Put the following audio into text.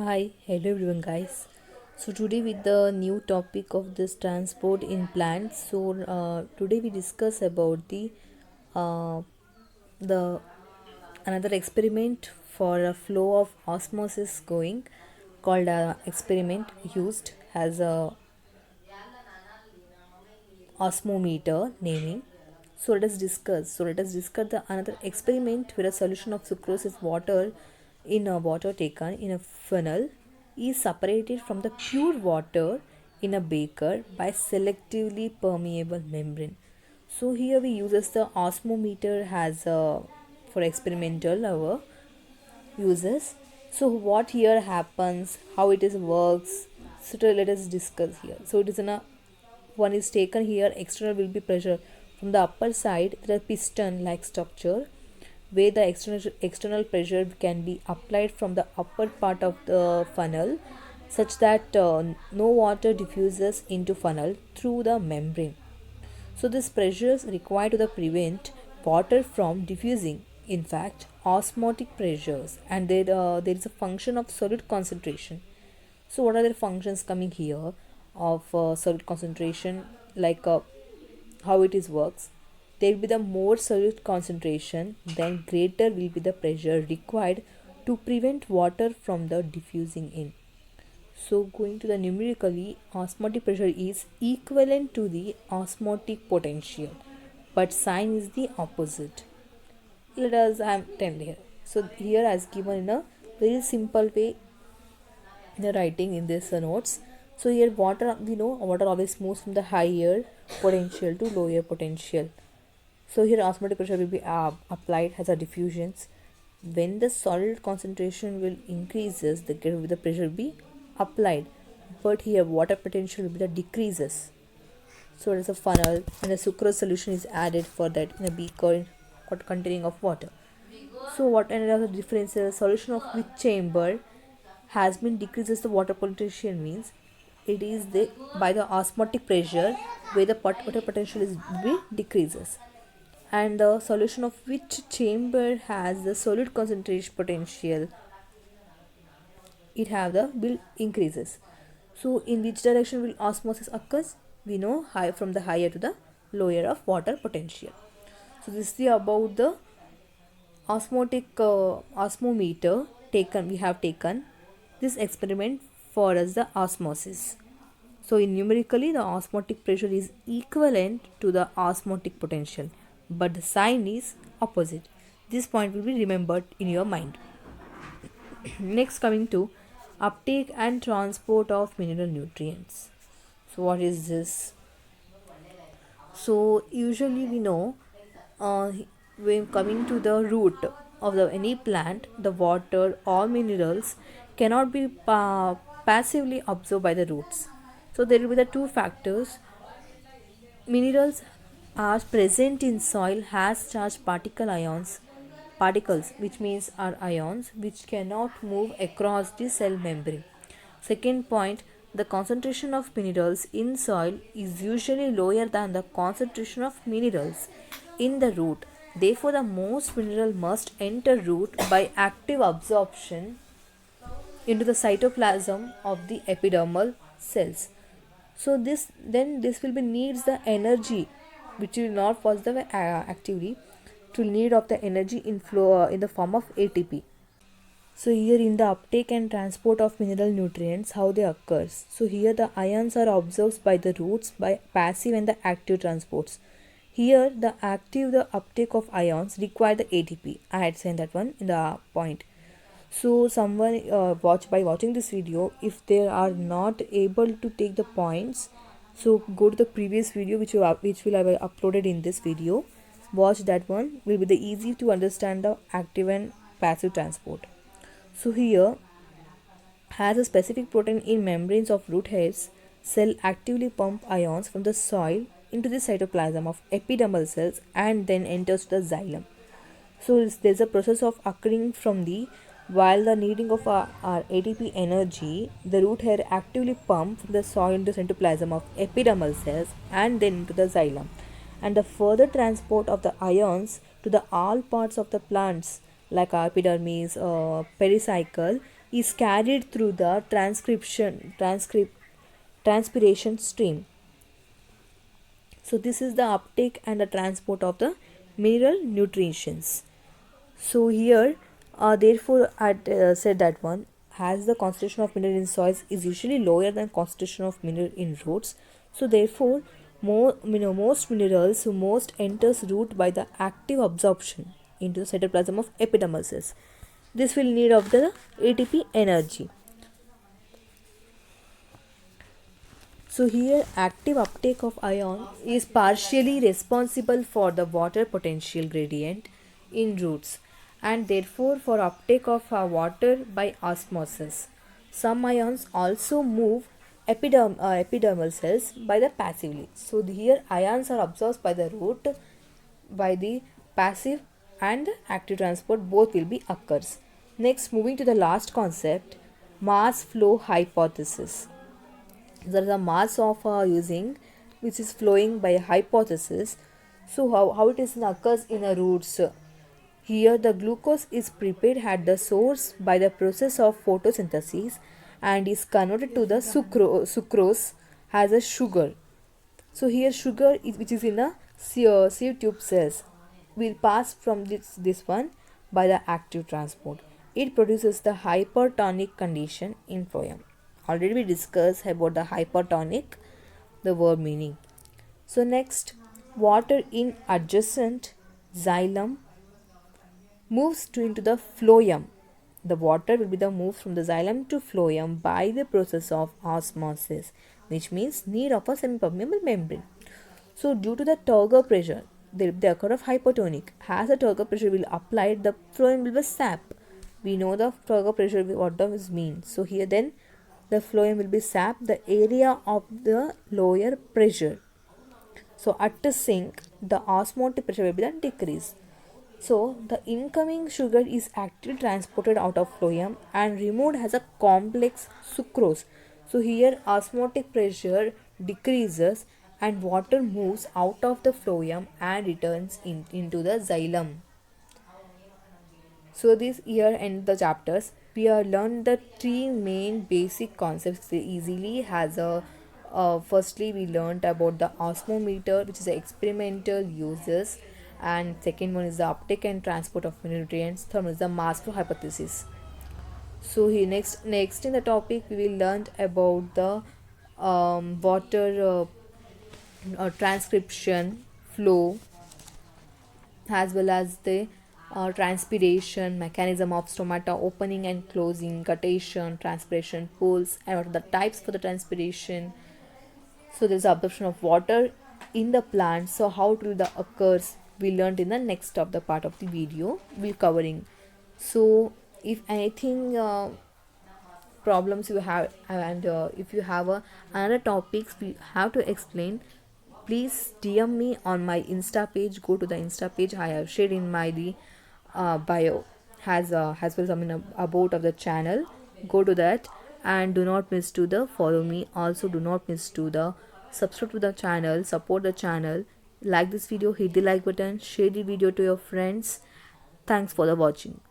Hi, hello everyone, guys. So today with the new topic of this transport in plants. Today we discuss about uh, the another experiment for a flow of osmosis going called experiment used as a osmometer naming. So let us discuss the another experiment where a solution of sucrose is water in a water taken in a funnel is separated from the pure water in a beaker by selectively permeable membrane. So here we uses the osmometer as a for experimental our uses. So what here happens, how it is works. Let us discuss here. So it is in a one is taken here. External will be pressure from the upper side. There are piston like structure where the external pressure can be applied from the upper part of the funnel such that no water diffuses into funnel through the membrane. So this pressure is required to prevent water from diffusing. In fact, osmotic pressures and there is a function of solute concentration. So what are the functions coming here of solute concentration like how it is works? There will be the more solute concentration, then greater will be the pressure required to prevent water from the diffusing in. So going to the numerically, osmotic pressure is equivalent to the osmotic potential, but sign is the opposite. Let us I am tell here. So here as given in a very simple way the writing in this notes. So here water we know water always moves from the higher potential to lower potential. So here osmotic pressure will be applied as a diffusions. When the solid concentration will increases, the pressure will be applied. But here water potential will be the decreases. So it is a funnel and a sucrose solution is added for that in a beaker containing of water. So what another difference is solution of which chamber has been decreases the water potential means it is the by the osmotic pressure where the water potential is be decreases, and the solution of which chamber has the solute concentration potential it have the will increases. So in which direction will osmosis occurs? We know high from the higher to the lower of water potential. So this is the about the osmotic osmometer taken we have taken this experiment for us the osmosis. So in numerically the osmotic pressure is equivalent to the osmotic potential, but the sign is opposite. This point will be remembered in your mind. Next coming to uptake and transport of mineral nutrients. So what is this? So usually we know uh, when coming to the root of the any plant, the water or minerals cannot be passively absorbed by the roots. So there will be the two factors. Minerals are present in soil has charged particles which means are ions which cannot move across the cell membrane. Second point, the concentration of minerals in soil is usually lower than the concentration of minerals in the root. Therefore, the most mineral must enter root by active absorption into the cytoplasm of the epidermal cells. So this will be needs the energy which will not cause the activity to need of the energy inflow in the form of ATP. So here in the uptake and transport of mineral nutrients, how they occurs. So here the ions are absorbed by the roots by passive and the active transports. Here the uptake of ions require the ATP. I had said that one in the point. So someone watching this video, if they are not able to take the points, so go to the previous video which will have uploaded in this video. Watch that one. Will be the easy to understand the active and passive transport. So here has a specific protein in membranes of root hairs. Cell actively pump ions from the soil into the cytoplasm of epidermal cells and then enters the xylem. So there's a process of occurring from the while the needing of our ATP energy, the root hair actively pump from the soil into cytoplasm of epidermal cells and then into the xylem, and the further transport of the ions to the all parts of the plants like epidermis, pericycle is carried through the transpiration stream. So this is the uptake and the transport of the mineral nutrients. So here, therefore, I said that one, has the concentration of mineral in soils is usually lower than concentration of mineral in roots. So therefore, most minerals most enters root by the active absorption into the cytoplasm of epidermal cells. This will need of the ATP energy. So here active uptake of ion is partially responsible for the water potential gradient in roots and therefore for uptake of water by osmosis. Some ions also move epidermal cells by the passively. So here ions are absorbed by the root by the passive and active transport both will be occurs. Next, moving to the last concept, mass flow hypothesis. There is a mass of using which is flowing by hypothesis. So how it is occurs in a roots. Here the glucose is prepared at the source by the process of photosynthesis and is converted to the sucrose as a sugar. So here sugar is which is in a sieve tube cells will pass from this one by the active transport. It produces the hypertonic condition in phloem. Already we discussed about the hypertonic, the word meaning. So next, water in adjacent xylem moves into the phloem. The water will be the move from the xylem to phloem by the process of osmosis, which means need of a semi-permeable membrane. So due to the turgor pressure, the occur of hypertonic. As the turgor pressure will apply, the phloem will be sap. We know the turgor pressure what does mean. So here then the phloem will be sap the area of the lower pressure. So at the sink, the osmotic pressure will be then decreased. So the incoming sugar is actually transported out of phloem and removed as a complex sucrose. So here osmotic pressure decreases and water moves out of the phloem and returns into the xylem. So this year end the chapters. We have learned the three main basic concepts easily. Has a firstly we learned about the osmometer, which is the experimental uses, and second one is the uptake and transport of nutrients. Third one is the mass flow hypothesis. So here next in the topic we will learn about the water transcription flow as well as the transpiration mechanism of stomata opening and closing, guttation, transpiration pools, and what are the types for the transpiration. So there's absorption of water in the plant. So how it will the occurs we learned in the next of the part of the video we're covering. So if anything problems you have and if you have another topics we have to explain, please DM me on my Insta page. Go to the Insta page I have shared in my the bio has well something about of the channel. Go to that and do not miss to the follow me. Also do not miss to the subscribe to the channel, support the channel, like this video, hit the like button, share the video to your friends. Thanks for the watching.